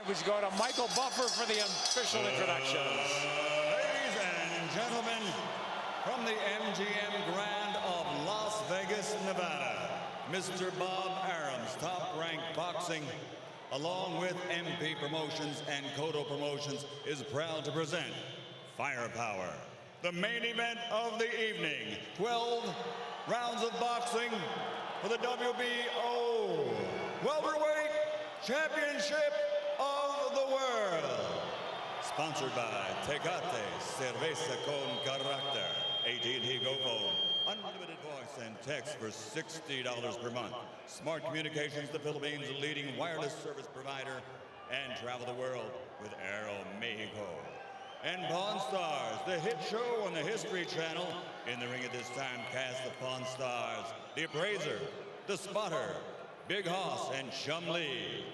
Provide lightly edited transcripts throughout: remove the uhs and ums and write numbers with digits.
We go to Michael Buffer for the official introductions. Ladies and gentlemen, from the MGM Grand of Las Vegas, Nevada, Mr. Bob Arum's Top-Ranked Boxing, along with MP Promotions and Cotto Promotions, is proud to present Firepower, the main event of the evening. 12 rounds of boxing for the WBO Welterweight Championship of the World. Sponsored by Tecate, Cerveza con Carácter. AT&T Go Phone, unlimited voice and text for $60 per month. Smart Communications, the Philippines' leading wireless service provider, and travel the world with Aero Mexico. And Pawn Stars, the hit show on the History Channel. In the ring at this time, cast the Pawn Stars, the Appraiser, the Spotter, Big Hoss, and Chum Lee.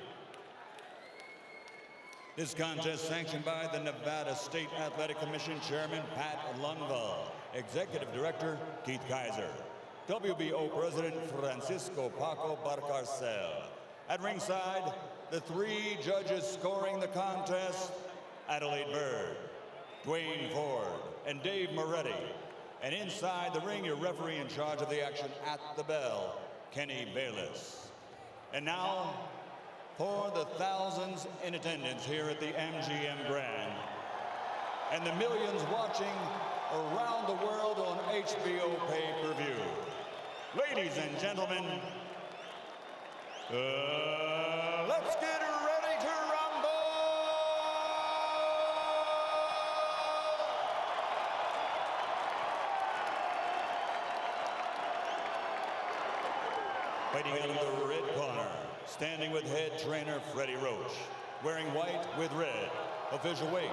This contest sanctioned by the Nevada State Athletic Commission Chairman Pat Lundvall, Executive Director Keith Kaiser, WBO President Francisco Paco Barcarcel. At ringside, the three judges scoring the contest: Adelaide Bird, Dwayne Ford, and Dave Moretti. And inside the ring, your referee in charge of the action at the bell, Kenny Bayless. And now, for the thousands in attendance here at the MGM Grand and the millions watching around the world on HBO pay-per-view. Ladies and gentlemen, let's get ready to rumble! Fighting out of the red corner, standing with head trainer Freddie Roach, wearing white with red, official weight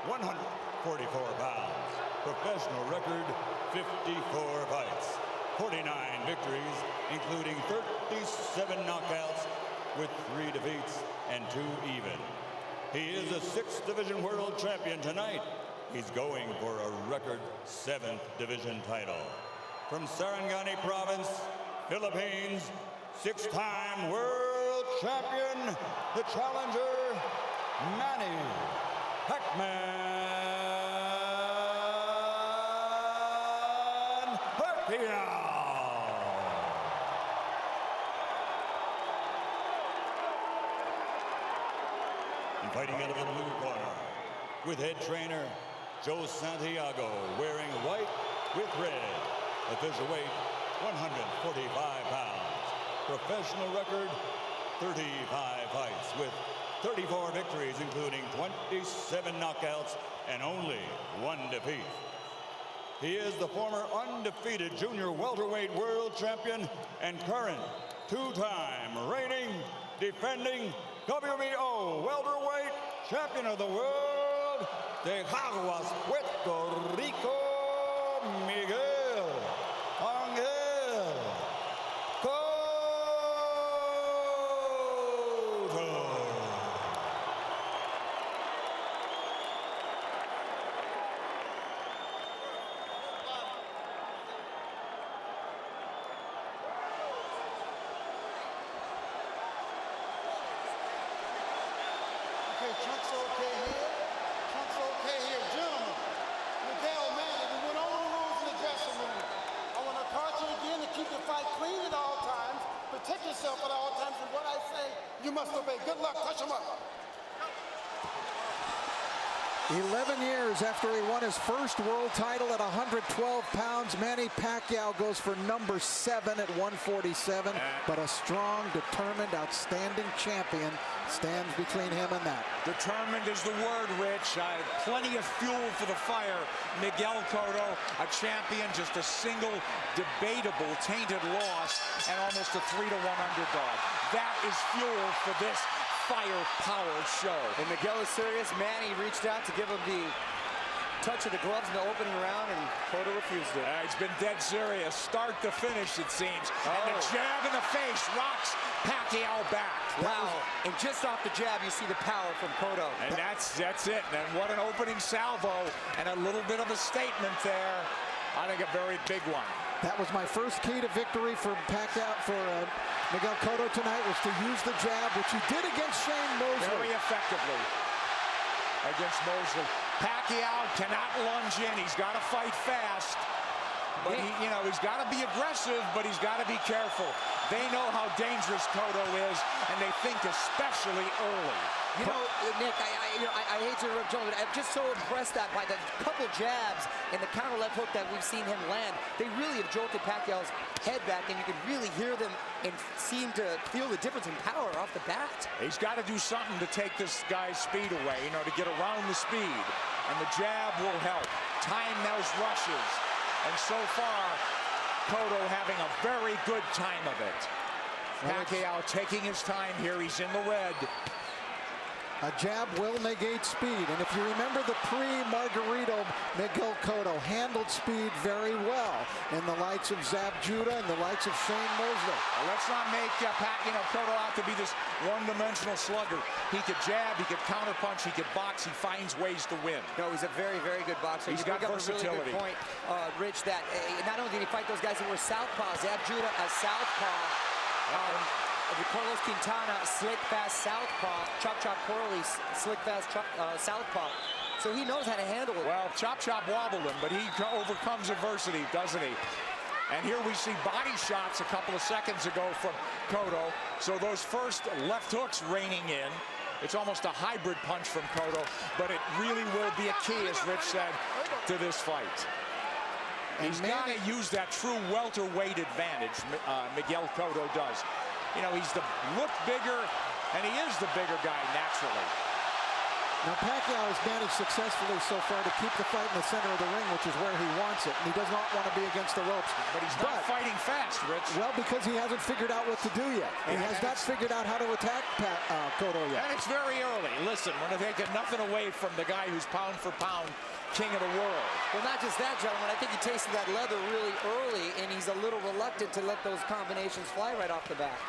144 pounds, professional record 54 fights, 49 victories, including 37 knockouts with 3 defeats and 2 even. He is a 6th division world champion tonight. He's going for a record 7th division title. From Sarangani Province, Philippines, 6-time world champion, the challenger, Manny Pacquiao. And fighting out of the blue corner, with head trainer Joe Santiago, wearing white with red, official weight 145 pounds. Professional record, 35 fights with 34 victories, including 27 knockouts and only 1 defeat. He is the former undefeated junior welterweight world champion and current 2-time reigning, defending WBO welterweight champion of the world, de Caguas, Puerto Rico, Miguel Cotto. Chunk's okay here. Chunk's okay here. Gentlemen, Miguel, Manny, we went over the rules in the dressing room. I want to caution you again to keep the fight clean at all times, protect yourself at all times, and what I say, you must obey. Good luck. Touch him up. 11 years after he won his first world title at 112 pounds, Manny Pacquiao goes for number 7 at 147. But a strong, determined, outstanding champion stands between him and that. Determined is the word, Rich. Plenty of fuel for the fire. Miguel Cotto, a champion, just a single debatable tainted loss, and almost a 3-1 underdog. That is fuel for this firepower show. And Miguel is serious. Manny reached out to give him the touch of the gloves in the opening round, and Cotto refused it. He's been dead serious, start to finish, it seems. And the jab in the face rocks Pacquiao back. Wow. And just off the jab, you see the power from Cotto. And that's it. And what an opening salvo, and a little bit of a statement there. I think a very big one. That was my first key to victory for Pacquiao, for Miguel Cotto tonight, was to use the jab, which he did against Shane Mosley. Very effectively against Mosley. Pacquiao cannot lunge in. He's got to fight fast. But he's got to be aggressive, but he's got to be careful. They know how dangerous Cotto is, and they think especially early. You know, Nick, I hate to interrupt, but I'm just so impressed that by the couple jabs and the counter left hook that we've seen him land, they really have jolted Pacquiao's head back, and you can really hear them and seem to feel the difference in power off the bat. He's got to do something to take this guy's speed away, to get around the speed. And the jab will help. Time those rushes. And so far, Cotto having a very good time of it. Pacquiao taking his time here. He's in the red. A jab will negate speed, and if you remember the pre-Margarito, Miguel Cotto handled speed very well in the likes of Zab Judah and the likes of Shane Mosley. Let's not make Cotto out to be this one-dimensional slugger. He could jab, he could counterpunch, he could box, he finds ways to win. No, he's a very, very good boxer. He's got versatility. A really good point, Rich, that not only did he fight those guys who were southpaws, Zab Judah, a southpaw. Carlos Quintana, slick, fast southpaw. Chop Chop Corley, slick, fast southpaw. So he knows how to handle it. Well, Chop Chop wobbled him, but he overcomes adversity, doesn't he? And here we see body shots a couple of seconds ago from Cotto. So those first left hooks raining in. It's almost a hybrid punch from Cotto, but it really will be a key, as Rich said, to this fight. He's got to use that true welterweight advantage, Miguel Cotto does. He's look bigger, and he is the bigger guy naturally. Now, Pacquiao has managed successfully so far to keep the fight in the center of the ring, which is where he wants it, and he does not want to be against the ropes. But he's not fighting fast, Rich. Well, because he hasn't figured out what to do yet. He has not figured out how to attack Cotto yet. And it's very early. Listen, we're taking nothing away from the guy who's pound for pound king of the world. Well, not just that, gentlemen. I think he tasted that leather really early, and he's a little reluctant to let those combinations fly right off the bat.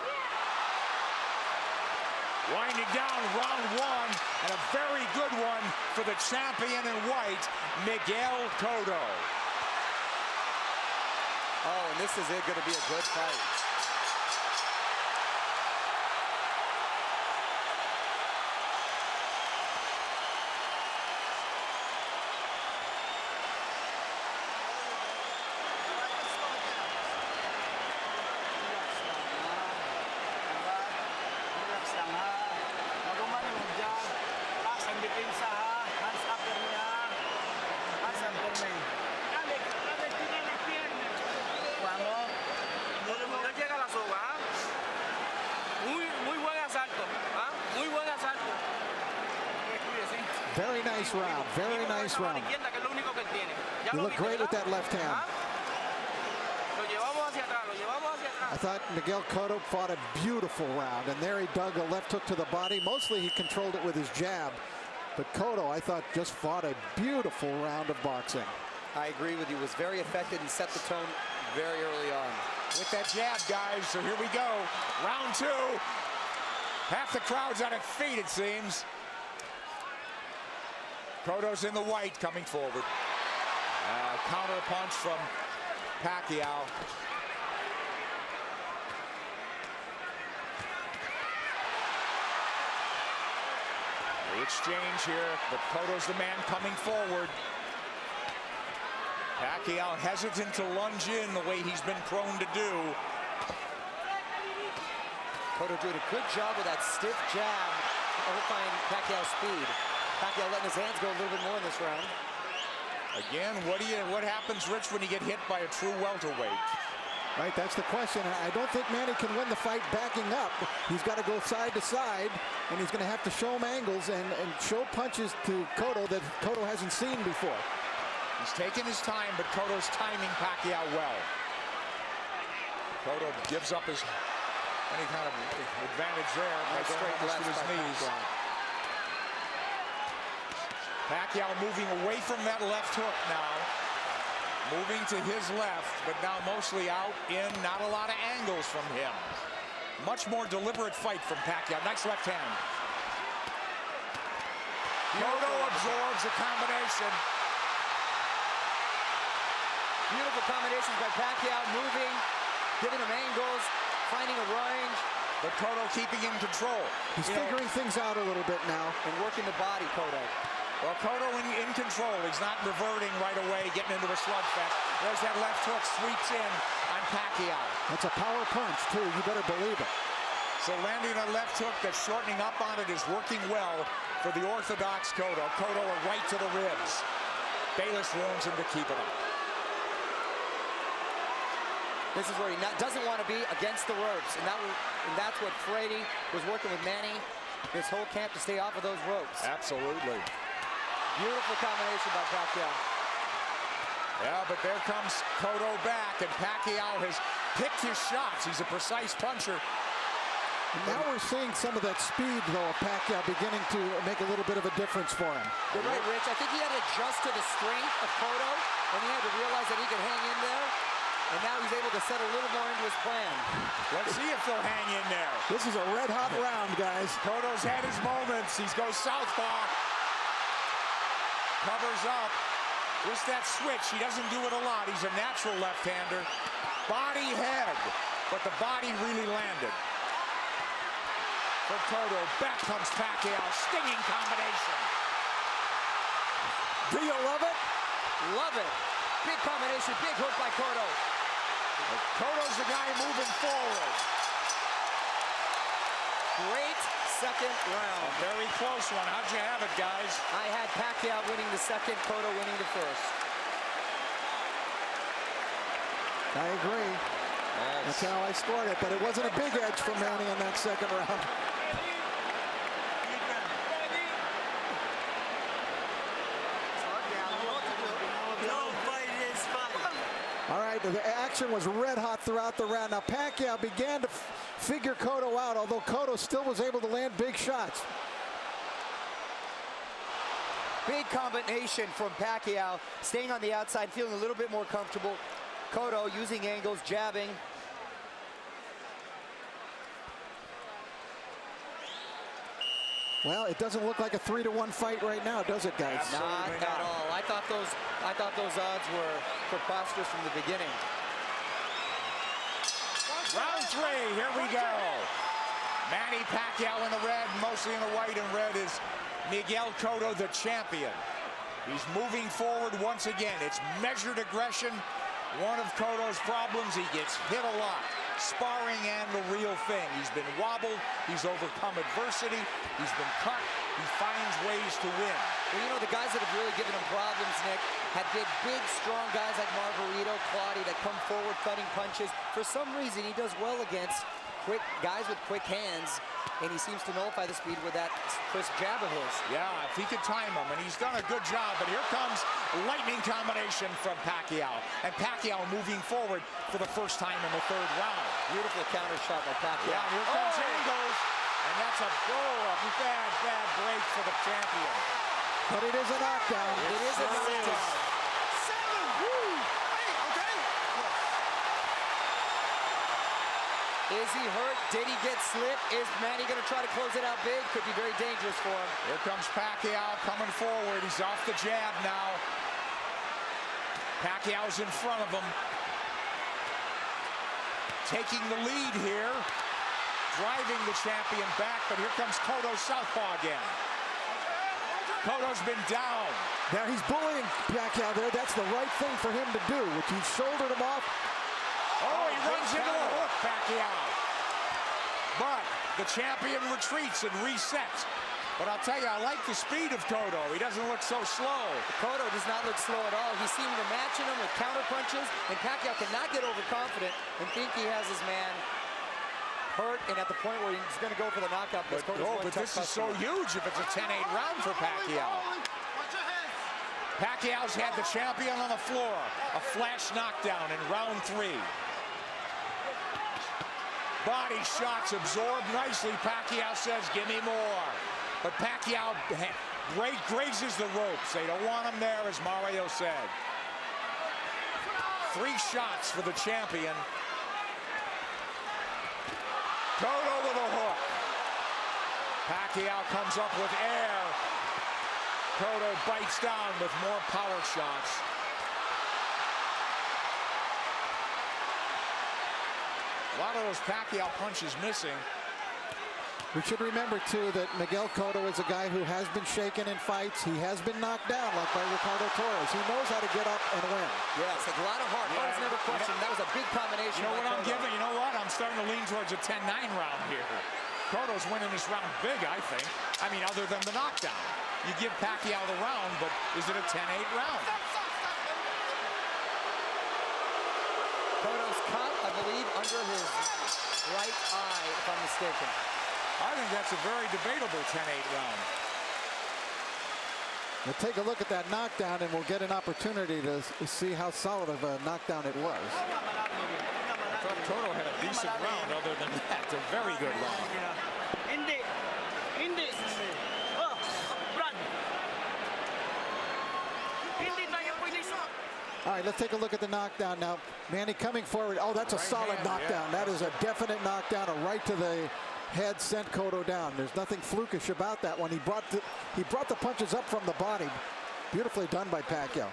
Winding down round one, and a very good one for the champion in white, Miguel Cotto. Oh, and this is going to be a good fight. Very nice round. Very nice round. You look great with that left hand. I thought Miguel Cotto fought a beautiful round, and there he dug a left hook to the body. Mostly he controlled it with his jab, but Cotto, I thought, just fought a beautiful round of boxing. I agree with you. Was very effective and set the tone very early on. With that jab, guys, so here we go. Round two. Half the crowd's on its feet, it seems. Cotto's in the white coming forward. Counter punch from Pacquiao. The exchange here, but Cotto's the man coming forward. Pacquiao hesitant to lunge in the way he's been prone to do. Cotto did a good job with that stiff jab, overflying Pacquiao's speed. Pacquiao letting his hands go a little bit more in this round. Again, what happens, Rich, when you get hit by a true welterweight? Right, that's the question. I don't think Manny can win the fight backing up. He's got to go side to side, and he's going to have to show him angles and show punches to Cotto that Cotto hasn't seen before. He's taking his time, but Cotto's timing Pacquiao well. Cotto gives up any kind of advantage there by going to his knees. Pacquiao moving away from that left hook now. Moving to his left, but now mostly out in, not a lot of angles from him. Much more deliberate fight from Pacquiao. Nice left hand. Cotto absorbs the combination. Beautiful combinations by Pacquiao, moving, giving him angles, finding a range. But Cotto keeping in control. He's figuring things out a little bit now. And working the body, Cotto. Well, Cotto in control. He's not reverting right away, getting into a slugfest. There's that left hook, sweeps in on Pacquiao. That's a power punch, too. You better believe it. So landing a left hook that's shortening up on it is working well for the orthodox Cotto. Cotto right to the ribs. Bayless warns him to keep it up. This is where he doesn't want to be against the ropes. And that's what Frady was working with Manny this whole camp, to stay off of those ropes. Absolutely. Beautiful combination by Pacquiao. Yeah, but there comes Cotto back, and Pacquiao has picked his shots. He's a precise puncher. And now we're seeing some of that speed, though, of Pacquiao beginning to make a little bit of a difference for him. You're right, Rich. I think he had to adjust to the strength of Cotto, and he had to realize that he could hang in there. And now he's able to set a little more into his plan. Let's see if they'll hang in there. This is a red-hot round, guys. Cotto's had his moments. He goes southpaw. Covers up. Just that switch. He doesn't do it a lot. He's a natural left-hander. Body head. But the body really landed. For Cotto. Back comes Pacquiao. Stinging combination. Do you love it? Love it. Big combination. Big hook by Cotto. Cotto's the guy moving forward. Great second round. A very close one. How'd you have it, guys? I had Pacquiao winning the second, Cotto winning the first. I agree. That's how I scored it, but it wasn't a big edge for Manny in that second round. All right, the action was red hot throughout the round. Now Pacquiao began to figure Cotto out, although Cotto still was able to land big shots. Big combination from Pacquiao, staying on the outside, feeling a little bit more comfortable. Cotto using angles, jabbing. Well, it doesn't look like a 3-1 fight right now, does it, guys? Not at all. I thought those odds were preposterous from the beginning. Round three, here we go. Manny Pacquiao in the red, mostly in the white, and red is Miguel Cotto, the champion. He's moving forward once again. It's measured aggression. One of Cotto's problems, he gets hit a lot. Sparring and the real thing. He's been wobbled. He's overcome adversity. He's been cut. He finds ways to win. Well, you know, the guys that have really given him problems, Nick, have been big, strong guys like Margarito, Claudio that come forward cutting punches. For some reason, he does well against quick guys with quick hands, and he seems to nullify the speed with that crisp jab of his. Yeah, if he could time him, and he's done a good job. But here comes lightning combination from Pacquiao, and Pacquiao moving forward for the first time in the third round. Beautiful counter shot by Pacquiao. Yeah, here comes angles, and that's a bad break for the champion. But it is a knockdown. It is a knockdown. Is he hurt? Did he get slipped? Is Manny going to try to close it out big? Could be very dangerous for him. Here comes Pacquiao coming forward. He's off the jab now. Pacquiao's in front of him. Taking the lead here. Driving the champion back, but here comes Cotto southpaw again. Cotto's been down. Now he's bullying Pacquiao there. That's the right thing for him to do, which he shouldered him off. Oh, he runs into a hook, Pacquiao. But the champion retreats and resets. But I'll tell you, I like the speed of Cotto. He doesn't look so slow. Cotto does not look slow at all. He seemed to matching him with counter punches, and Pacquiao cannot get overconfident and think he has his man hurt and at the point where he's going to go for the knockout. But this is so huge if it's a 10-8 round for Pacquiao. Pacquiao's had the champion on the floor. A flash knockdown in round 3. Body shots absorbed nicely. Pacquiao says, give me more. But Pacquiao grazes the ropes. They don't want him there, as Mario said. 3 shots for the champion. Cotto with a hook. Pacquiao comes up with air. Cotto bites down with more power shots. lot of those Pacquiao punches missing. We should remember, too, that Miguel Cotto is a guy who has been shaken in fights. He has been knocked down, like by Ricardo Torres. He knows how to get up and win. Yes, a lot of heart. Heart is never questioned. That was a big combination. You know what I'm giving? You know what? I'm starting to lean towards a 10-9 round here. Cotto's winning this round big, I think. I mean, other than the knockdown. You give Pacquiao the round, but is it a 10-8 round? Cotto's cut, I believe, under his right eye, if I'm mistaken. I think that's a very debatable 10-8 round. We'll take a look at that knockdown, and we'll get an opportunity to see how solid of a knockdown it was. I thought Cotto had a decent round other than that. A very good round. All right, let's take a look at the knockdown now. Manny coming forward. Oh, that's a solid knockdown. Yeah. That is a definite knockdown, a right to the head sent Cotto down. There's nothing flukish about that one. He brought the punches up from the body. Beautifully done by Pacquiao.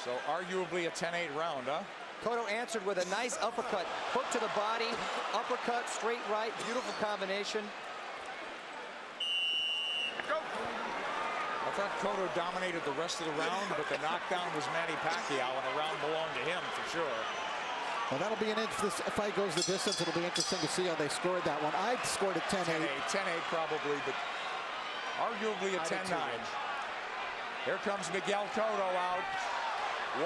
So arguably a 10-8 round, huh? Cotto answered with a nice uppercut. Hook to the body, uppercut, straight right. Beautiful combination. I thought Cotto dominated the rest of the round, but the knockdown was Manny Pacquiao, and the round belonged to him for sure. Well, that'll be an interesting. If this fight goes the distance, it'll be interesting to see how they scored that one. I scored a 10-8. 10-8 probably, but arguably a 10-9. Here comes Miguel Cotto out,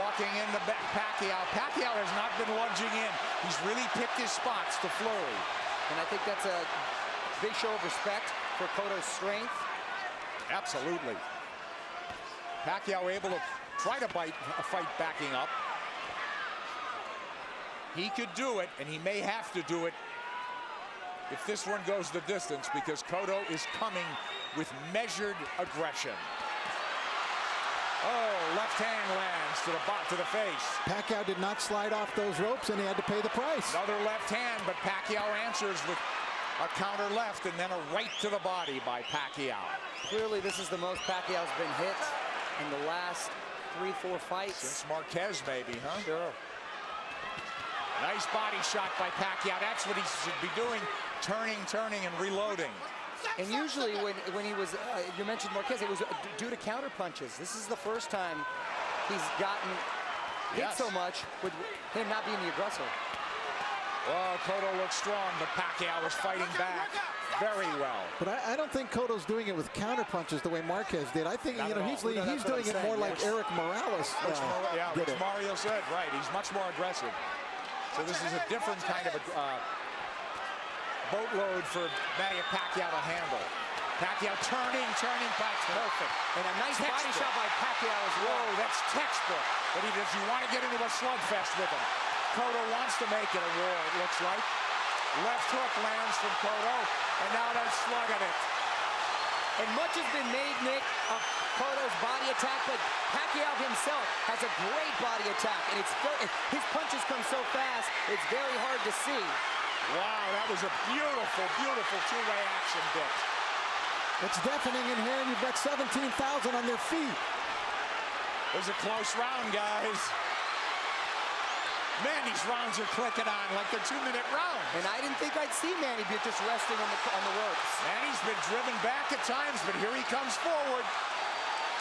walking in the Pacquiao. Pacquiao has not been lunging in. He's really picked his spots to flurry. And I think that's a big show of respect for Cotto's strength. Absolutely. Pacquiao able to try to fight backing up. He could do it, and he may have to do it if this one goes the distance, because Cotto is coming with measured aggression. Oh, left hand lands to the face. Pacquiao did not slide off those ropes, and he had to pay the price. Another left hand, but Pacquiao answers with a counter left and then a right to the body by Pacquiao. Clearly, this is the most Pacquiao's been hit in the last 3-4 fights. Since Marquez, maybe, huh? Sure. Nice body shot by Pacquiao. That's what he should be doing, turning, and reloading. And usually when he was, you mentioned Marquez, it was due to counter punches. This is the first time he's gotten hit so much with him not being the aggressor. Well, Cotto looks strong, but Pacquiao is fighting back very well. But I don't think Cotto's doing it with counter punches the way Marquez did. I think he's doing it more like Eric Morales which Mario said, right. He's much more aggressive. So this is a different kind of a boatload for Manny Pacquiao to handle. Pacquiao turning, perfect. And a nice body shot by Pacquiao as well. Whoa, that's textbook. But does he want to get into a slugfest with him? Cotto wants to make it a war, it looks like. Left hook lands from Cotto, and now they're slugging it. And much has been made, Nick, of Cotto's body attack, but Pacquiao himself has a great body attack, and his punches come so fast, it's very hard to see. Wow, that was a beautiful, beautiful two-way action bit. It's deafening in here, and you've got 17,000 on their feet. It was a close round, guys. Man, these rounds are clicking on like they're 2-minute rounds. And I didn't think I'd see Manny just resting on the ropes. Manny's been driven back at times, but here he comes forward.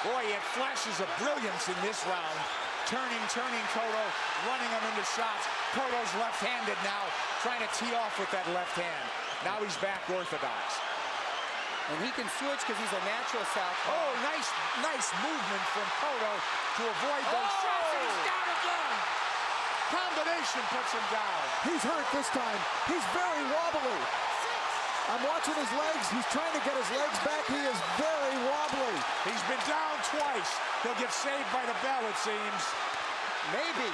Boy, he had flashes of brilliance in this round. Turning Cotto, running him into shots. Cotto's left-handed now, trying to tee off with that left hand. Now he's back orthodox. And he can switch because he's a natural southpaw. Oh, nice movement from Cotto to avoid those shots. And he's down again. Combination puts him down. He's hurt this time. He's very wobbly. I'm watching his legs. He's trying to get his legs back. He is very wobbly. He's been down twice. He'll get saved by the bell, it seems. Maybe.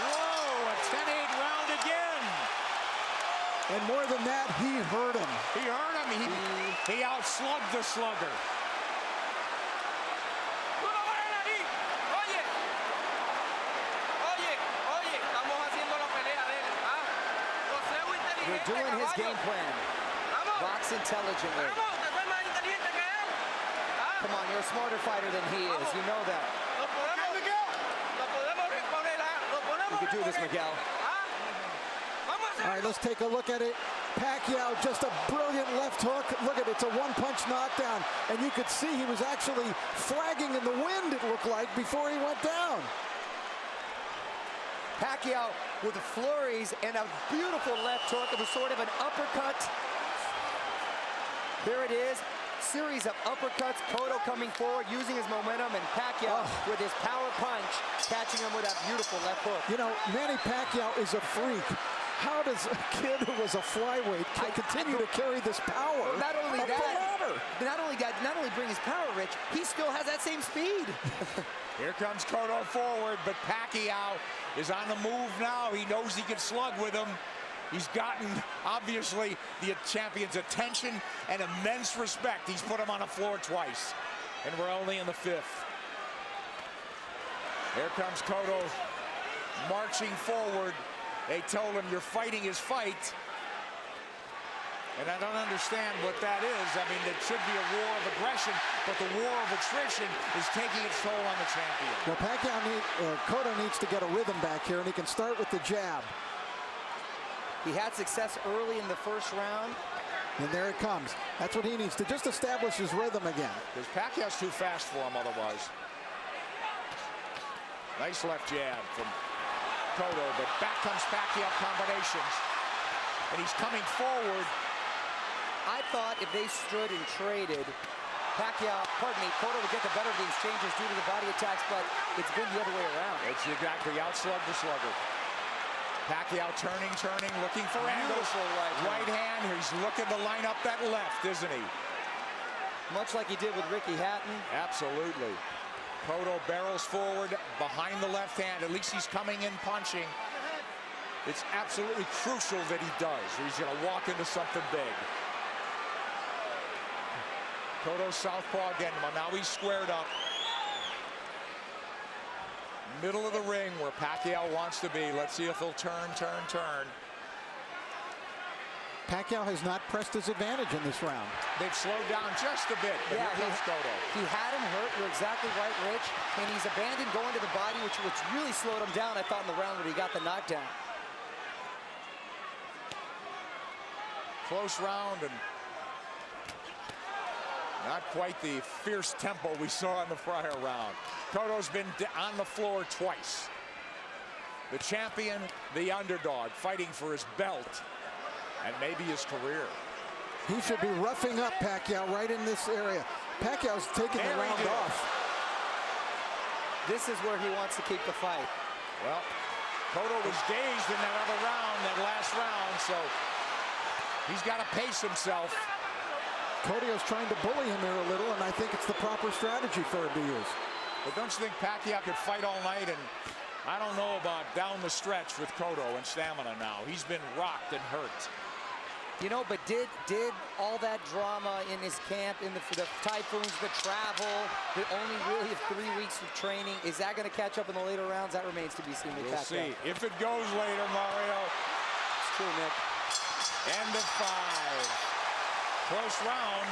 Whoa, a 10-8 round again. And more than that, he hurt him. He hurt him. He outslugged the slugger. You're doing his game plan. Box intelligently. Come on, you're a smarter fighter than he is. You know that. could do this, Miguel. All right, let's take a look at it. Pacquiao, just a brilliant left hook. Look at it, it's a one-punch knockdown. And you could see he was actually flagging in the wind, it looked like, before he went down. Pacquiao with flurries and a beautiful left hook. It was sort of an uppercut. There it is. Series of uppercuts. Cotto coming forward, using his momentum, and Pacquiao with his power punch, catching him with that beautiful left hook. You know, Manny Pacquiao is a freak. How does a kid who was a flyweight continue to carry this power? Well, not only that, not only bring his power, Rich, he still has that same speed. Here comes Cotto forward, but Pacquiao is on the move now. He knows he can slug with him. He's gotten, obviously, the champion's attention and immense respect. He's put him on the floor twice, and we're only in the 5th. Here comes Cotto marching forward. They told him, you're fighting his fight. And I don't understand what that is. I mean, it should be a war of aggression, but the war of attrition is taking its toll on the champion. Well, Cotto needs to get a rhythm back here, and he can start with the jab. He had success early in the first round. And there it comes. That's what he needs to just establish his rhythm again. Because Pacquiao's too fast for him otherwise. Nice left jab from Cotto, but back comes Pacquiao combinations. And he's coming forward. I thought if they stood and traded, Cotto would get the better of the exchanges due to the body attacks, but it's been the other way around. It's exactly outslug the slugger. Pacquiao turning, looking for angles. Right hand. He's looking to line up that left, isn't he? Much like he did with Ricky Hatton. Absolutely. Cotto barrels forward behind the left hand. At least he's coming in punching. It's absolutely crucial that he does. He's going to walk into something big. Cotto southpaw again. Well, now he's squared up. Middle of the ring where Pacquiao wants to be. Let's see if he'll turn. Pacquiao has not pressed his advantage in this round. They've slowed down just a bit, but here comes Cotto. He had him hurt, you're exactly right, Rich. And he's abandoned going to the body, which really slowed him down, I thought, in the round where he got the knockdown. Close round and not quite the fierce tempo we saw in the prior round. Cotto's been on the floor twice. The champion, the underdog, fighting for his belt and maybe his career. He should be roughing up Pacquiao right in this area. Pacquiao's taking the round off. This is where he wants to keep the fight. Well, Cotto was dazed in that other round, that last round, so he's got to pace himself. Cotto's trying to bully him here a little, and I think it's the proper strategy for him to use. But don't you think Pacquiao could fight all night? And I don't know about down the stretch with Cotto and stamina now. He's been rocked and hurt. You know, but did all that drama in his camp, in the typhoons, the travel, the only really 3 weeks of training, is that going to catch up in the later rounds? That remains to be seen with Pacquiao. We'll see. If it goes later, Mario. It's true, Nick. End of 5. Close round.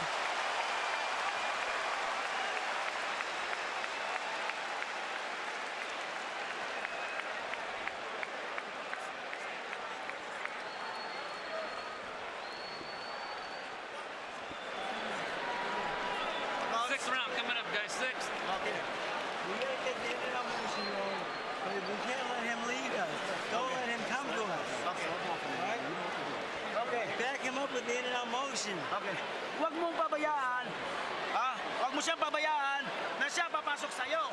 Sixth round coming up, guys. Sixth. Okay. We gotta get the end of motion going, but we can't let him lead us. Don't let him come to us. Okay. All right? Okay. Back him up with the in and out motion. Okay. Huwag mong pabayaan. Huwag mo siyang pabayaan na siya papasok sa'yo.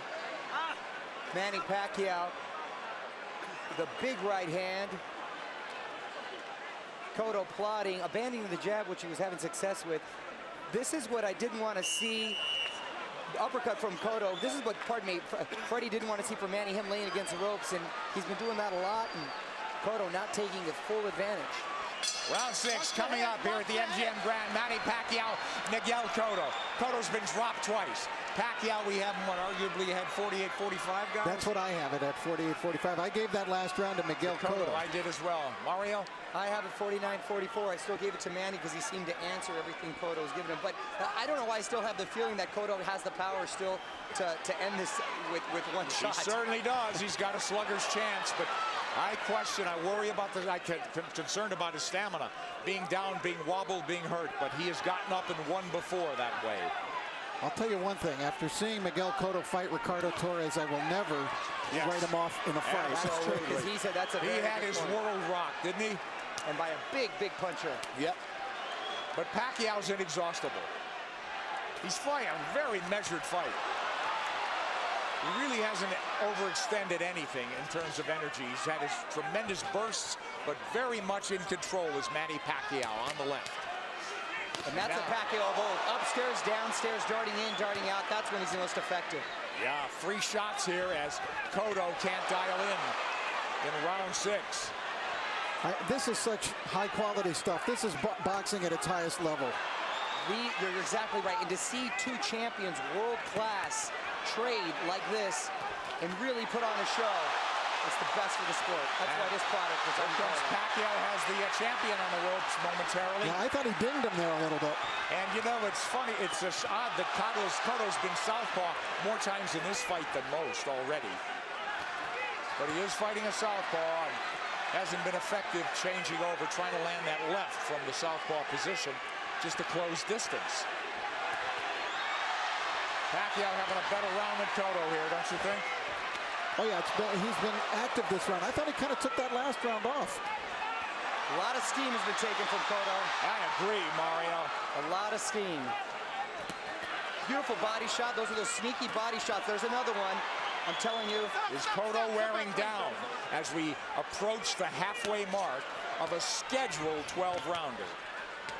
Manny Pacquiao, the big right hand. Cotto plotting, abandoning the jab, which he was having success with. This is what I didn't want to see. The uppercut from Cotto. This is what, Freddie didn't want to see from Manny, him laying against the ropes, and he's been doing that a lot, and Cotto not taking the full advantage. Round 6 coming up here at the MGM Grand. Manny Pacquiao, Miguel Cotto. Cotto's been dropped twice. Pacquiao, we have him, arguably had 48-45, guys? That's what I have it at 48-45. I gave that last round to Miguel Cotto. I did as well. Mario? I have it 49-44. I still gave it to Manny because he seemed to answer everything Cotto was giving him. But I don't know why I still have the feeling that Cotto has the power still to end this with one shot. He certainly does. He's got a slugger's chance, but I worry about I'm concerned about his stamina. Being down, being wobbled, being hurt, but he has gotten up and won before that way. I'll tell you one thing. After seeing Miguel Cotto fight Ricardo Torres, I will never write him off in a fight. That's true, because he said that's a very He had his world rocked, didn't he? And by a big, big puncher. Yep. But Pacquiao's inexhaustible. He's fighting a very measured fight. He really hasn't overextended anything in terms of energy. He's had his tremendous bursts, but very much in control is Manny Pacquiao on the left. And that's a Pacquiao of old. Upstairs, downstairs, darting in, darting out. That's when he's the most effective. Yeah, 3 shots here as Cotto can't dial in round 6. This is such high-quality stuff. This is boxing at its highest level. You're exactly right. And to see 2 champions, world-class, trade like this and really put on a show, it's the best for the sport. That's why this product is unbelievable. Pacquiao has the champion on the ropes momentarily. Yeah, I thought he dinged him there a little bit. And you know, it's funny, it's just odd that Cotto's been southpaw more times in this fight than most already. But he is fighting a southpaw and hasn't been effective changing over, trying to land that left from the southpaw position just to close distance. Pacquiao having a better round than Cotto here, don't you think? Oh yeah, he's been active this round. I thought he kind of took that last round off. A lot of steam has been taken from Cotto. I agree, Mario. A lot of steam. Beautiful body shot. Those are those sneaky body shots. There's another one. I'm telling you. Is Cotto wearing down as we approach the halfway mark of a scheduled 12-rounder?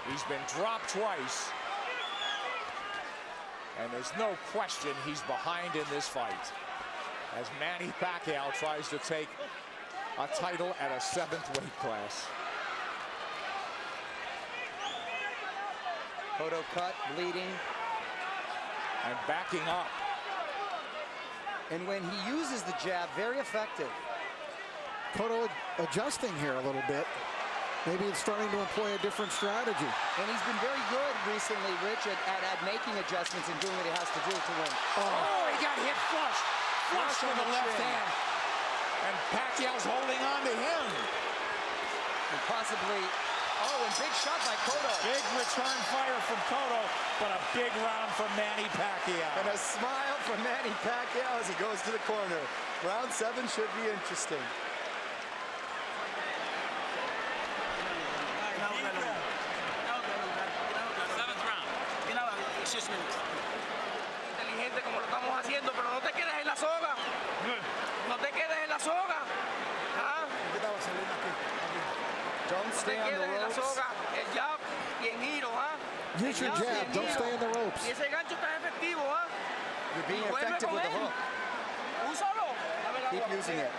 He's been dropped twice. And there's no question he's behind in this fight, as Manny Pacquiao tries to take a title at a 7th weight class. Cotto cut, bleeding. And backing up. And when he uses the jab, very effective. Cotto adjusting here a little bit. Maybe it's starting to employ a different strategy. And he's been very good recently, Rich, at making adjustments and doing what he has to do to win. Oh, he got hit flush. Flush with the left hand. And Pacquiao's holding on to him. And possibly, and big shot by Cotto. Big return fire from Cotto, but a big round from Manny Pacquiao. And a smile from Manny Pacquiao as he goes to the corner. Round 7 should be interesting. Inteligente como lo estamos haciendo, pero no te quedes en la soga. No te quedes en la soga. Don't stay on the ropes. El jab y en giro, Use your jab. Don't stay in the ropes. Y ese gancho está efectivo, You're being effective with the hook. Úsalo. Keep using it.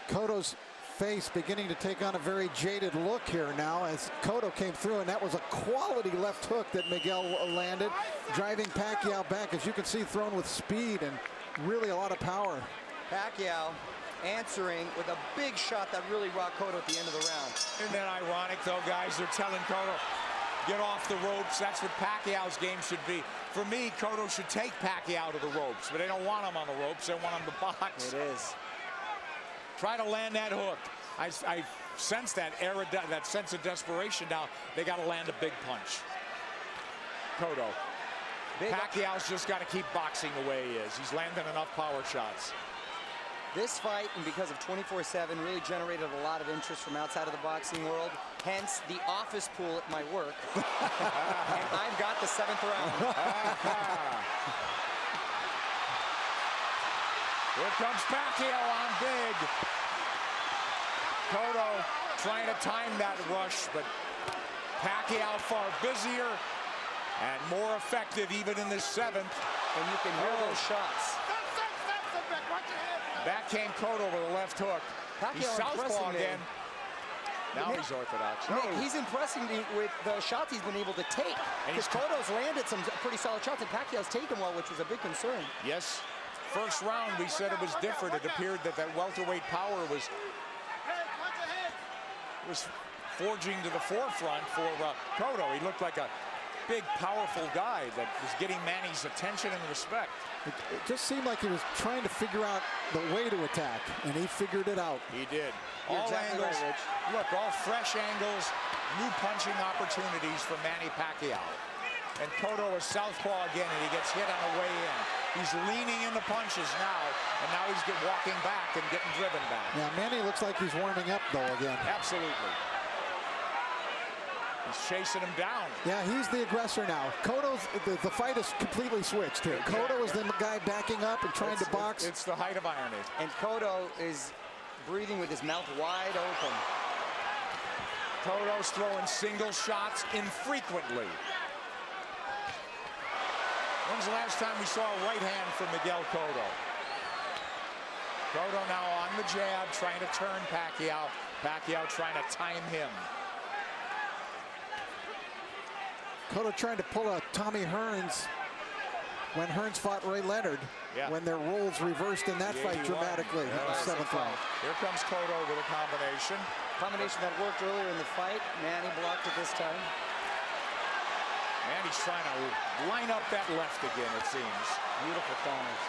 Cotto's face beginning to take on a very jaded look here now as Cotto came through, and that was a quality left hook that Miguel landed, driving Pacquiao back, as you can see, thrown with speed and really a lot of power. Pacquiao answering with a big shot that really rocked Cotto at the end of the round. Isn't that ironic, though, guys? They're telling Cotto, get off the ropes. That's what Pacquiao's game should be. For me, Cotto should take Pacquiao to the ropes, but they don't want him on the ropes. They want him to box. It is. Try to land that hook. I sense that sense of desperation now. They got to land a big punch. Cotto. Pacquiao's just got to keep boxing the way he is. He's landing enough power shots. This fight, and because of 24/7, really generated a lot of interest from outside of the boxing world. Hence, the office pool at my work. And I've got the 7th round. Here comes Pacquiao on big. Cotto trying to time that rush, but Pacquiao far busier and more effective even in this 7th. And you can hear those shots. Back came Cotto with a left hook. He's southpaw again. Now he's orthodox. Nick, he's impressing me with the shots he's been able to take. Because Cotto's landed some pretty solid shots, and Pacquiao's taken well, which was a big concern. Yes. First round, we said it was different. It appeared that welterweight power was forging to the forefront for Cotto. He looked like a big, powerful guy that was getting Manny's attention and respect. It just seemed like he was trying to figure out the way to attack, and he figured it out. He did. You're All exactly angles. right, Rich. Look, all fresh angles, new punching opportunities for Manny Pacquiao. And Cotto is southpaw again, and he gets hit on the way in. He's leaning into punches now, and now he's walking back and getting driven back. Yeah, Manny looks like he's warming up, though, again. Absolutely. He's chasing him down. Yeah, he's the aggressor now. Cotto's, the fight is completely switched here. Exactly. Cotto is the guy backing up and trying to box. It's the height of irony. And Cotto is breathing with his mouth wide open. Cotto's throwing single shots infrequently. When's the last time we saw a right hand from Miguel Cotto? Cotto now on the jab, trying to turn Pacquiao. Pacquiao trying to time him. Cotto trying to pull a Tommy Hearns when Hearns fought Ray Leonard, when their roles reversed in that fight dramatically in the 7th round. Here comes Cotto with a combination. Combination that worked earlier in the fight. Manny blocked it this time. Manny's trying to line up that left again, it seems. Beautiful corners.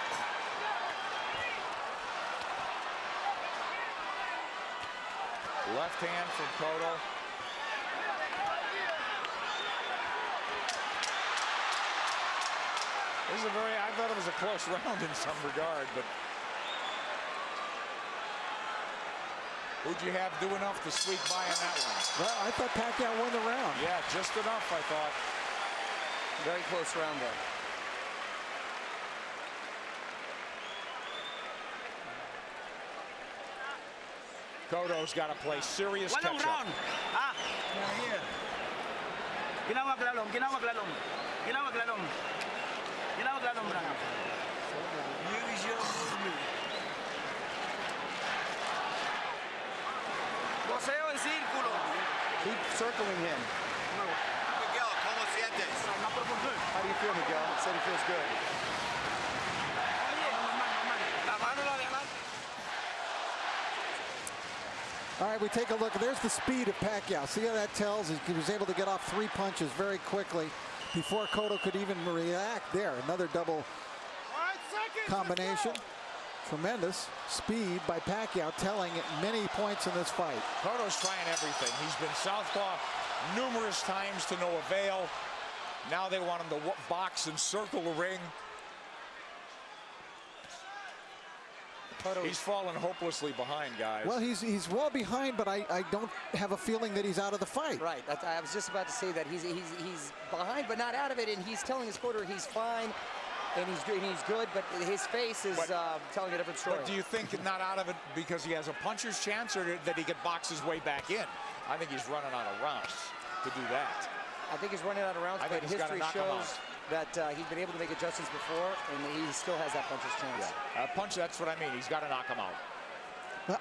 Left hand from Cotto. This is I thought it was a close round in some regard, but who'd you have do enough to squeak by in that one? Well, I thought Pacquiao won the round. Yeah, just enough, I thought. Very close round there. Cotto's got to play serious Walong catch-up. round. Ah, ginawag lalong, ginawag lalong. Ginawag lalong. Ginawag lalong round. Use your movement. Boseo en círculo. Keep circling him. Miguel, ¿cómo sientes? How do you feel, Miguel? He said he feels good. La mano la de adelante. All right, we take a look. There's the speed of Pacquiao. See how that tells? He was able to get off 3 punches very quickly before Cotto could even react there. Another double combination. Tremendous speed by Pacquiao, telling at many points in this fight. Cotto's trying everything. He's been southpaw numerous times to no avail. Now they want him to box and circle the ring. He's fallen hopelessly behind, guys. Well, he's well behind, but I don't have a feeling that he's out of the fight. Right. I was just about to say that he's behind, but not out of it, and he's telling his quarter he's fine, and he's good, but his face is telling a different story. But do you think not out of it because he has a puncher's chance, or that he could box his way back in? I think he's running out of rounds to do that. I think he's running out of rounds, I but think he's gotta history knock him shows that he's been able to make adjustments before, and he still has that puncher's chance. Yeah. Punch, that's what I mean. He's got to knock him out.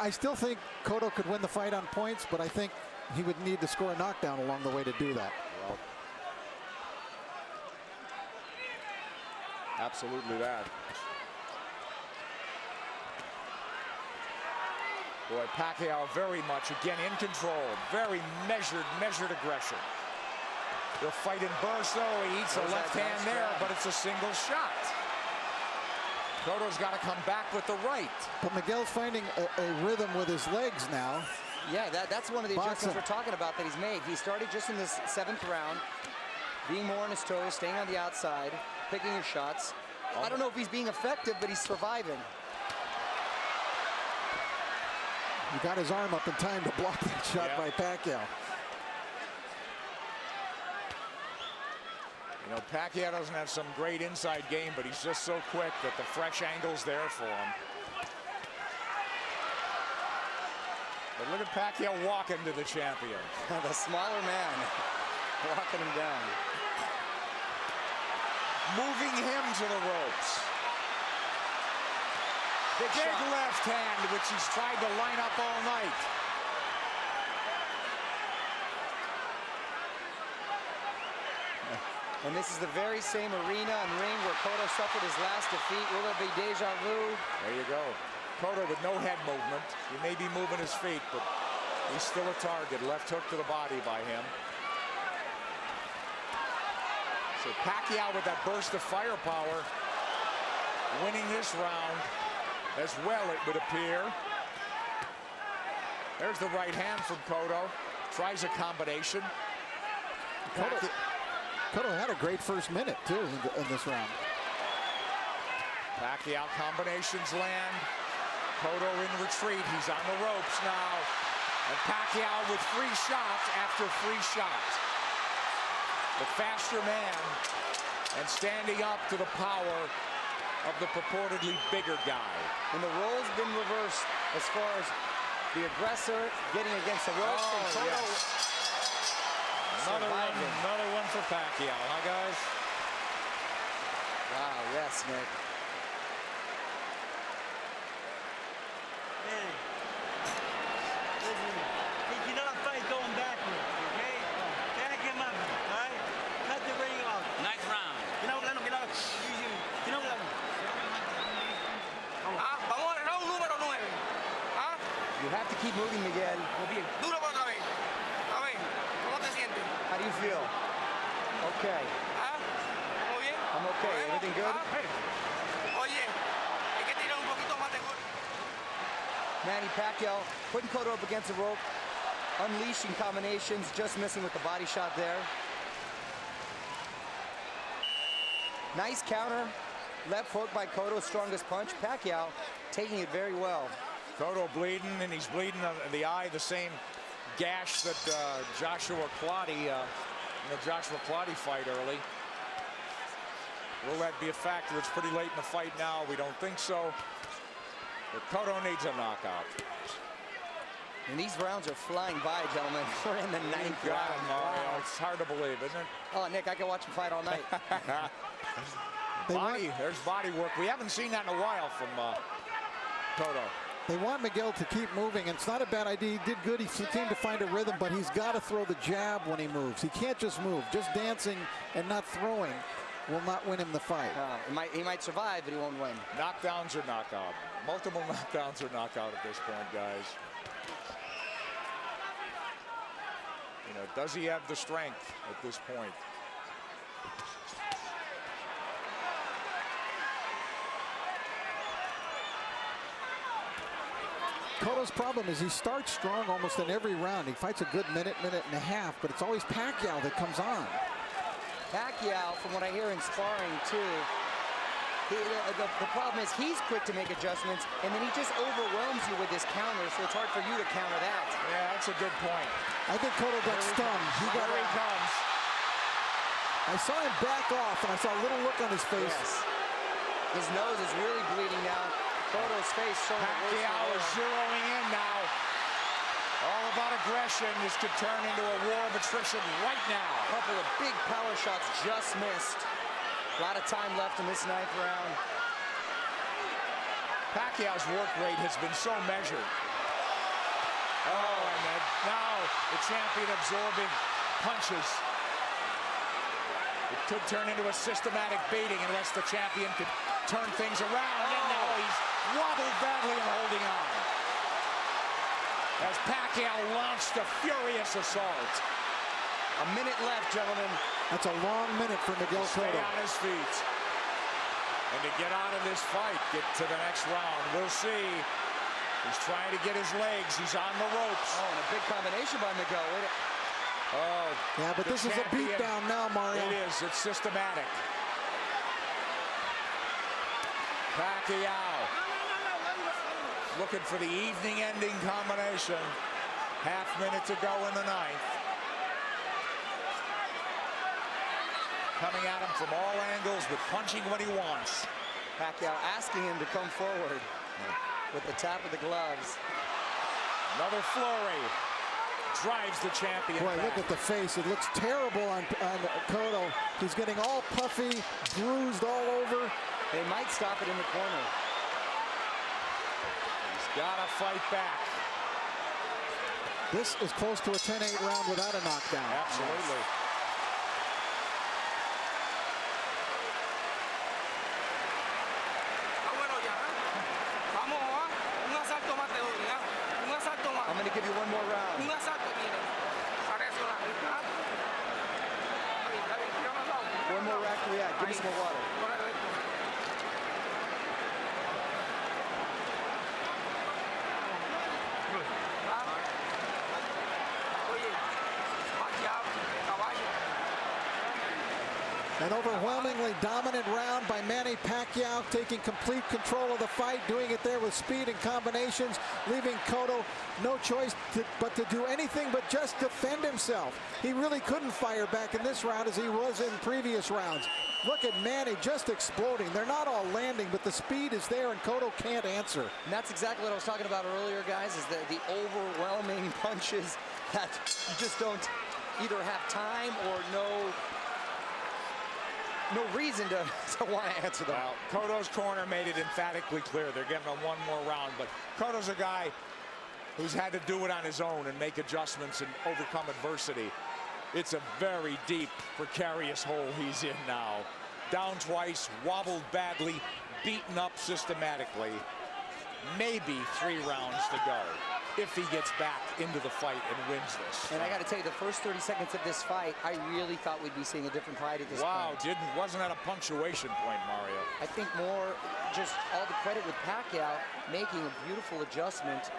I still think Cotto could win the fight on points, but I think he would need to score a knockdown along the way to do that. Well, absolutely that. Boy, Pacquiao very much, again, in control. Very measured aggression. They'll fight in bursts, though. He eats a left hand there, but it's a single shot. Cotto's got to come back with the right. But Miguel's finding a rhythm with his legs now. Yeah, that's one of the adjustments we're talking about that he's made. He started just in this 7th round, being more on his toes, staying on the outside, picking his shots. I don't know if he's being effective, but he's surviving. He got his arm up in time to block that shot by Pacquiao. You know, Pacquiao doesn't have some great inside game, but he's just so quick that the fresh angle's there for him. But look at Pacquiao walking to the champion. The smaller man walking him down. Moving him to the ropes. Big left hand, which he's tried to line up all night. And this is the very same arena and ring where Cotto suffered his last defeat. Will it be deja vu? There you go. Cotto with no head movement. He may be moving his feet, but he's still a target. Left hook to the body by him. So Pacquiao with that burst of firepower, winning this round as well, it would appear. There's the right hand from Cotto. Tries a combination. Cotto had a great first minute, too, in this round. Pacquiao combinations land. Cotto in retreat. He's on the ropes now. And Pacquiao with free shots after free shots. The faster man and standing up to the power of the purportedly bigger guy. And the role's been reversed as far as the aggressor getting against the ropes. Oh, and Cotto yes. Another one for Pacquiao, huh, guys? Wow, yes, Nick. Hey, listen, he cannot fight going backwards, okay? Back him up, all right? Cut the ring off. Next round. Round número 9. ¿Ah? You have to keep moving, Miguel. Duro por otra vez. A ver, ¿cómo te sientes? How do you feel? Okay. ¿Ah? ¿Muy bien? I'm okay. Everything good? Oye, hay que tirar un poquito más de golpe. Manny Pacquiao putting Cotto up against the rope, unleashing combinations, just missing with the body shot there. Nice counter. Left hook by Cotto, strongest punch. Pacquiao taking it very well. Cotto bleeding, and he's bleeding in the eye, the same gash that Joshua Clottey, in the Joshua Clottey fight early. Will that be a factor? It's pretty late in the fight now. We don't think so. But Cotto needs a knockout. And these rounds are flying by, gentlemen. We're in the ninth round. Mario. It's hard to believe, isn't it? Oh, Nick, I can watch him fight all night. There's body work. We haven't seen that in a while from Cotto. They want Miguel to keep moving, and it's not a bad idea. He did good. He seemed to find a rhythm, but he's got to throw the jab when he moves. He can't just move. Just dancing and not throwing will not win him the fight. He might survive, but he won't win. Knockdowns or knockout. Multiple knockdowns or knockout at this point, guys. You know, does he have the strength at this point? Cotto's problem is he starts strong almost in every round. He fights a good minute and a half, but it's always Pacquiao that comes on. Pacquiao, from what I hear in sparring too, the problem is he's quick to make adjustments, and then he just overwhelms you with his counter, so it's hard for you to counter that. Yeah, that's a good point. I think Cotto got stunned. Here he comes. I saw him back off, and I saw a little look on his face. Yes. His nose is really bleeding now. Cotto's face showing Pacquiao is zeroing in now. All about aggression. This could turn into a war of attrition right now. A couple of big power shots just missed. A lot of time left in this ninth round. Pacquiao's work rate has been so measured. Oh, and now the champion absorbing punches. It could turn into a systematic beating unless the champion could turn things around. And now he's wobbled badly and holding on. As Pacquiao launched a furious assault. A minute left, gentlemen. That's a long minute for Miguel Stay Cotto. on his feet. And to get out of this fight, get to the next round. We'll see. He's trying to get his legs. He's on the ropes. Oh, and a big combination by Miguel. Oh, yeah, but this is a beatdown now, Mario. It is. It's systematic. Pacquiao looking for the evening-ending combination. Half minute to go in the ninth. Coming at him from all angles, but punching when he wants. Pacquiao asking him to come forward with the tap of the gloves. Another flurry. Drives the champion Boy, back. look at the face. It looks terrible on Cotto. He's getting all puffy, bruised all over. They might stop it in the corner. He's got to fight back. This is close to a 10-8 round without a knockdown. Absolutely. I'm going to give you one more round. One more Give me some more water. Oye, Pacquiao, caballo. An overwhelmingly dominant round by Manny Pacquiao, taking complete control of the fight, doing it there with speed and combinations, leaving Cotto no choice but to do anything but just defend himself. He really couldn't fire back in this round as he was in previous rounds. Look at Manny just exploding. They're not all landing, but the speed is there, and Cotto can't answer. And that's exactly what I was talking about earlier, guys, is the overwhelming punches that you just don't either have time or no reason to want to answer them. Well, Cotto's corner made it emphatically clear they're getting him one more round, but Cotto's a guy who's had to do it on his own and make adjustments and overcome adversity. It's a very deep, precarious hole he's in now. Down twice, wobbled badly, beaten up systematically. Maybe 3 rounds to go if he gets back into the fight and wins this. And I got to tell you, the first 30 seconds of this fight, I really thought we'd be seeing a different fight at this point. Wasn't at a punctuation point, Mario. I think more just all the credit with Pacquiao making a beautiful adjustment,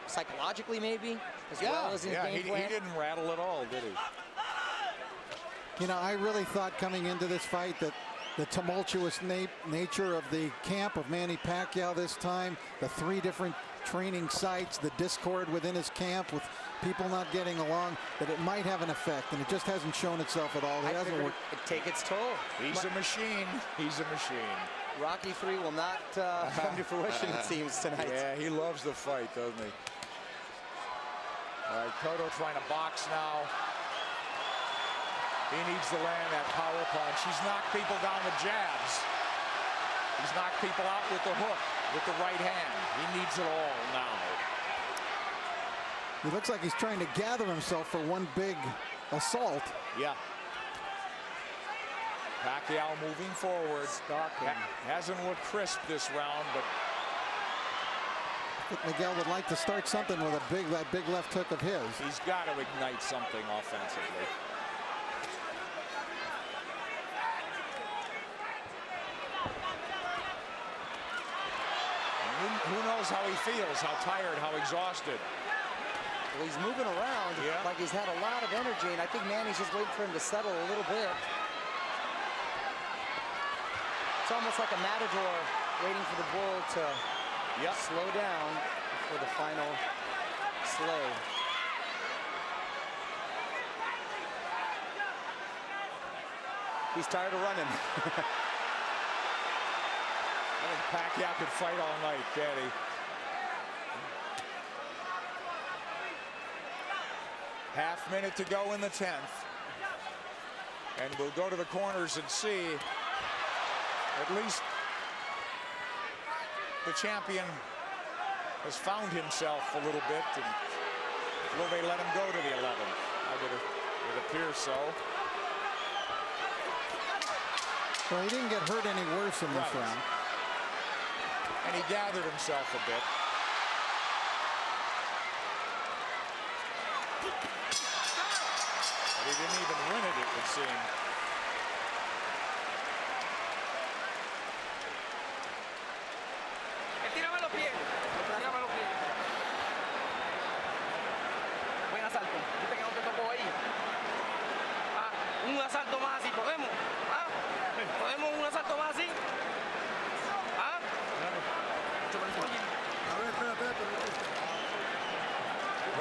psychologically maybe, as well as in game plan. He didn't rattle at all, did he? You know, I really thought coming into this fight that the tumultuous nature of the camp of Manny Pacquiao this time, the 3 different training sites, the discord within his camp with people not getting along, that it might have an effect, and it just hasn't shown itself at all. It hasn't worked. It take its toll. He's a machine. He's a machine. Rocky 3 will not come to fruition, it seems, tonight. Yeah, he loves the fight, doesn't he? All right, Cotto trying to box now. He needs to land that power punch. He's knocked people down with jabs. He's knocked people out with the hook, with the right hand. He needs it all now. He looks like he's trying to gather himself for one big assault. Yeah. Pacquiao moving forward. Hasn't looked crisp this round, but I think Miguel would like to start something with that big left hook of his. He's got to ignite something offensively. Who knows how he feels, how tired, how exhausted. Well, he's moving around like he's had a lot of energy, and I think Manny's just waiting for him to settle a little bit. It's almost like a matador waiting for the bull to slow down for the final slay. He's tired of running. I think Pacquiao could fight all night, can't he? Half minute to go in the 10th. And we'll go to the corners and see at least the champion has found himself a little bit. And will they let him go to the 11th? It appears so. Well, he didn't get hurt any worse in this round. And he gathered himself a bit. But he didn't even win it would seem. Tírame los pies. Tírame los pies. Buen asalto. Viste que no te tocó ahí. Ah, un asalto más así. ¿Podemos? ¿Ah? ¿Podemos un asalto más así? ¿Ah?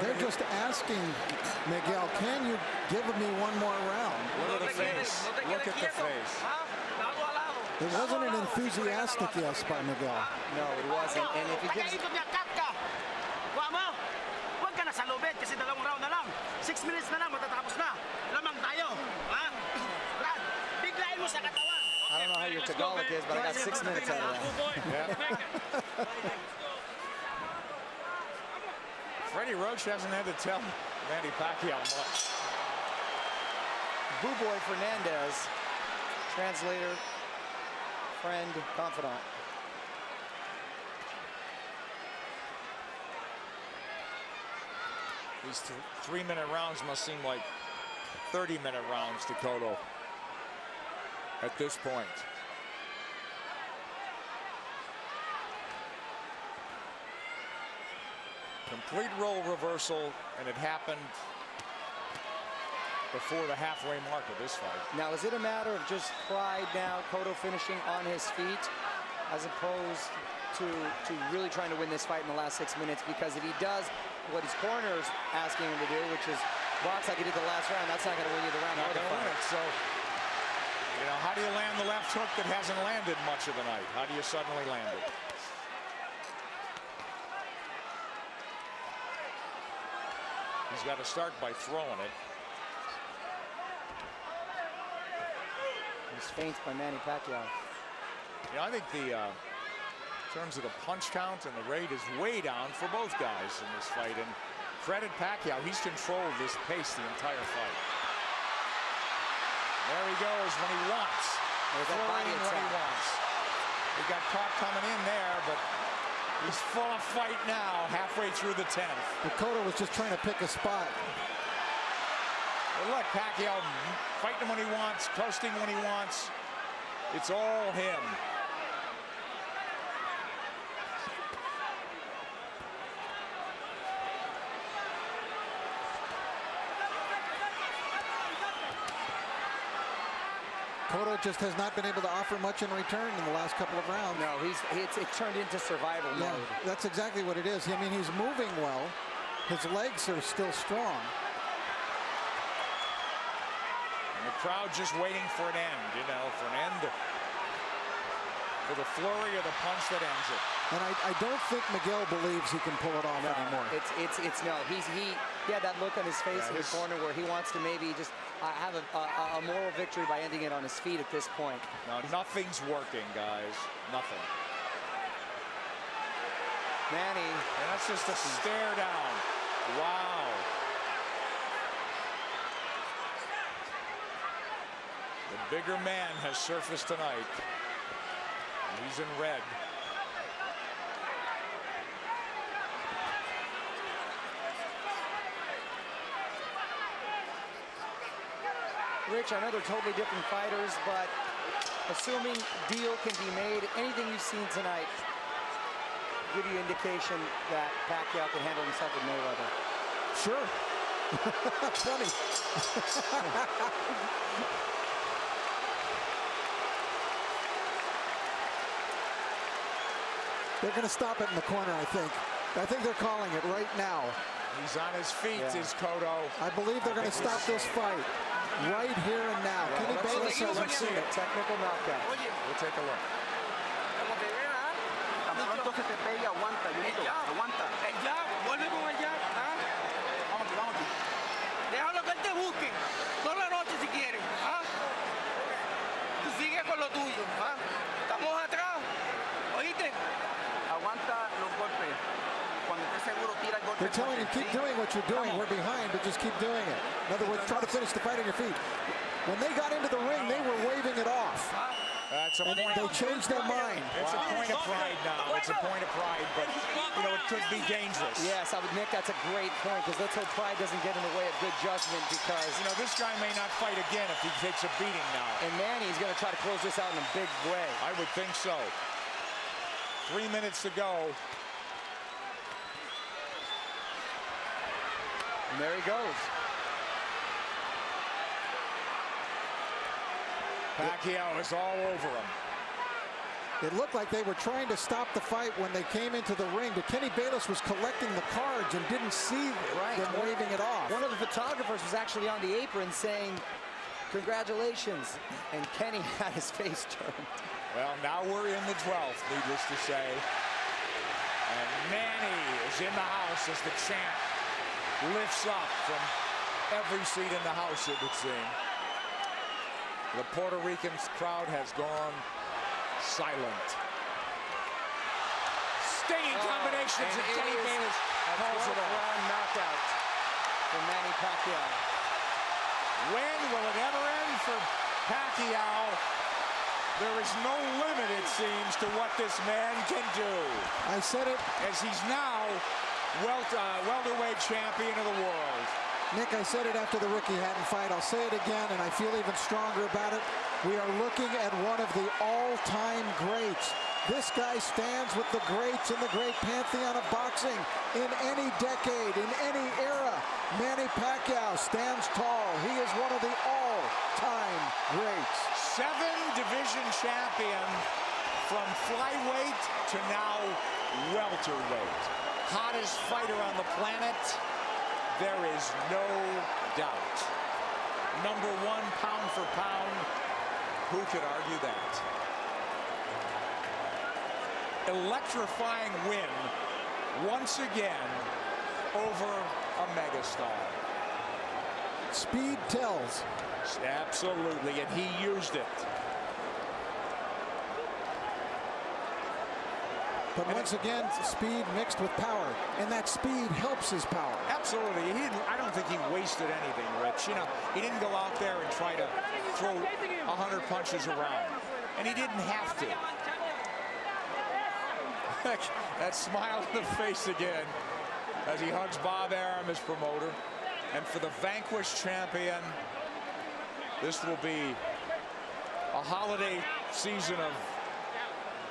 They're just asking Miguel, can you give me one more round? Look at the face. Look at the face. It wasn't an enthusiastic yes by Miguel. No, it wasn't. And if he gives... Huwag ka na sa lobet kasi 2 round na lang. 6 minutes na lang, matatapos na. Lamang tayo. Ha? Brad, biglayin mo sa katawan. I don't know how your Tagalog is, but I got 6 minutes out of that. Freddie Roach hasn't had to tell Manny Pacquiao much. Boo-boy Fernandez, translator, friend, confidant. These 3-minute rounds must seem like 30-minute rounds to Cotto. at this point. Complete role reversal, and it happened before the halfway mark of this fight. Now, is it a matter of just pride now, Cotto finishing on his feet, as opposed to really trying to win this fight in the last 6 minutes? Because if he does what his corner is asking him to do, which is box like he did the last round, that's not going to win you the round. Not going to win it. So, you know, how do you land the left hook that hasn't landed much of the night? How do you suddenly land it? He's got to start by throwing it. He's feints by Manny Pacquiao. You know, I think the in terms of the punch count and the rate is way down for both guys in this fight. And credit Pacquiao, he's controlled this pace the entire fight. There he goes when he wants. There's that body when he wants. He got caught coming in there, but he's full of fight now, halfway through the 10th. But Cotto was just trying to pick a spot. Well, look, Pacquiao fighting him when he wants, coasting when he wants. It's all him. Cotto just has not been able to offer much in return in the last couple of rounds. No, it's turned into survival mode. That's exactly what it is. I mean, he's moving well. His legs are still strong. And the crowd just waiting for an end, you know, for the flurry of the punch that ends it. And I don't think Miguel believes he can pull it off anymore. No. He had that look on his face in the corner where he wants to maybe just have a moral victory by ending it on his feet at this point. No, nothing's working, guys. Nothing. Manny. And that's just a stare down. Wow. The bigger man has surfaced tonight. He's in red. Rich, I know they're totally different fighters, but assuming deal can be made, anything you've seen tonight give you indication that Pacquiao can handle himself with Mayweather? Sure. Funny. They're going to stop it in the corner, I think. I think they're calling it right now. He's on his feet, is Cotto. I believe they're going to stop this fight right here and now. Kenny Bayless hasn't seen it. Technical knockout. We'll take a look. Tan pronto se te pegue, aguanta, Junito, aguanta. Ya, vuelve con el jab. Vamos. Déjalo que él te busque toda la noche si quieren. Tú sigue con lo tuyo. Estamos atrás. ¿Oíste? Aguanta los golpes. Cuando estés seguro, tira el golpe. They're telling you, keep doing what you're doing. We're behind, but just keep doing it. In other words, try to finish the fight on your feet. When they got into the ring, they were waving it off. That's a point. They changed their mind. It's a point of pride now. It's a point of pride, but, you know, it could be dangerous. Yes, Nick, that's a great point, because let's hope pride doesn't get in the way of good judgment, because, you know, this guy may not fight again if he takes a beating now. And Manny's going to try to close this out in a big way. I would think so. 3 minutes to go. And there he goes. Pacquiao is all over him. It looked like they were trying to stop the fight when they came into the ring, but Kenny Bayless was collecting the cards and didn't see them waving it off. One of the photographers was actually on the apron saying, "Congratulations," and Kenny had his face turned. Well, now we're in the 12th, needless to say. And Manny is in the house as the champ lifts up from every seat in the house, it would seem. The Puerto Rican crowd has gone silent. Stinging combinations of Kenny Bayless calls it off. Round knockout for Manny Pacquiao. When will it ever end for Pacquiao? There is no limit, it seems, to what this man can do. I said it. As he's now welterweight champion of the world. Nick, I said it after the Ricky Hatton fight. I'll say it again, and I feel even stronger about it. We are looking at one of the all-time greats. This guy stands with the greats in the great pantheon of boxing in any decade, in any era. Manny Pacquiao stands tall. He is one of the all-time greats. 7-division champion from flyweight to now welterweight. Hottest fighter on the planet. There is no doubt. Number 1 pound for pound. Who could argue that? Electrifying win once again over a megastar. Speed tells. Absolutely, and he used it. But once again, speed mixed with power, and that speed helps his power. Absolutely. He didn't, I don't think he wasted anything, Rich. You know, he didn't go out there and try to throw 100 punches around, and he didn't have to. That smile on the face again as he hugs Bob Arum, his promoter. And for the vanquished champion, this will be a holiday season of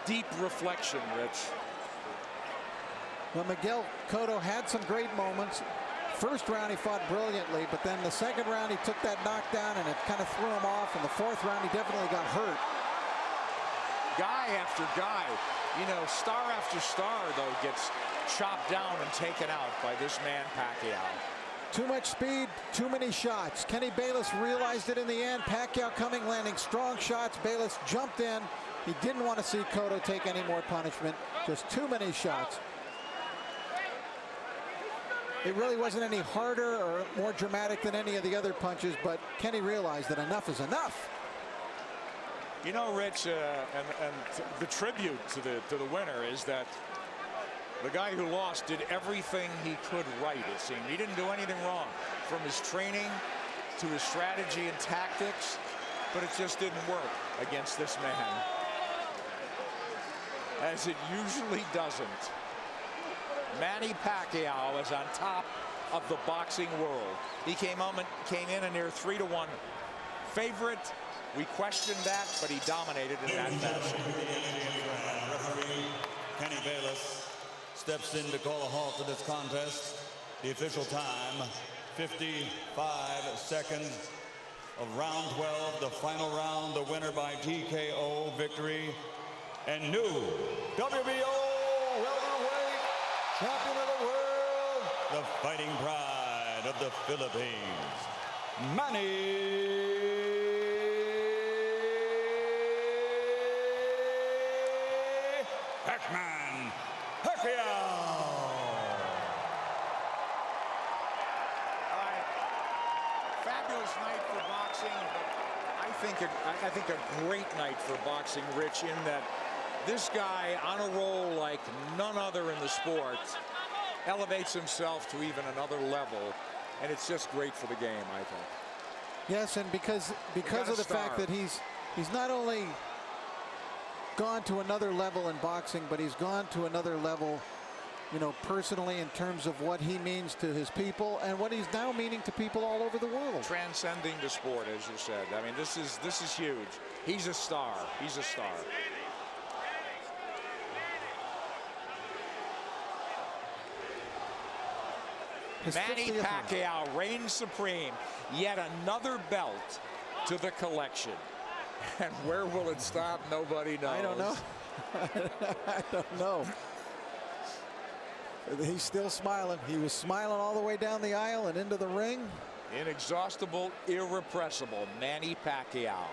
deep reflection, Rich. Well, Miguel Cotto had some great moments. First round he fought brilliantly, but then the second round he took that knockdown and it kind of threw him off. And the fourth round he definitely got hurt. Guy after guy, you know, star after star, though, gets chopped down and taken out by this man Pacquiao. Too much speed, too many shots. Kenny Bayless realized it in the end. Pacquiao coming, landing strong shots. Bayless jumped in. He didn't want to see Cotto take any more punishment. Just too many shots. It really wasn't any harder or more dramatic than any of the other punches, but Kenny realized that enough is enough. You know, Rich, and the tribute to the winner is that the guy who lost did everything he could right, it seemed. He didn't do anything wrong, from his training to his strategy and tactics, but it just didn't work against this man, as it usually doesn't. Manny Pacquiao is on top of the boxing world. He came in a near 3-1 favorite. We questioned that, but he dominated in that fashion. Referee Kenny Bayless steps in to call a halt to this contest. The official time, 55 seconds of round 12, the final round, the winner by TKO victory, and new WBO welterweight champion of the world, the fighting pride of the Philippines, Manny Pacquiao. Fabulous night for boxing, but I think a great night for boxing, Rich, in that this guy on a roll like none other in the sport elevates himself to even another level, and it's just great for the game, I think. Yes, and because of the fact that he's not only gone to another level in boxing, but he's gone to another level, you know, personally, in terms of what he means to his people and what he's now meaning to people all over the world. Transcending the sport, as you said. I mean, this is huge. He's a star. He's a star. Manny Pacquiao reigns supreme. Yet another belt to the collection. And where will it stop? Nobody knows. I don't know. I don't know. He's still smiling. He was smiling all the way down the aisle and into the ring. Inexhaustible, irrepressible Manny Pacquiao.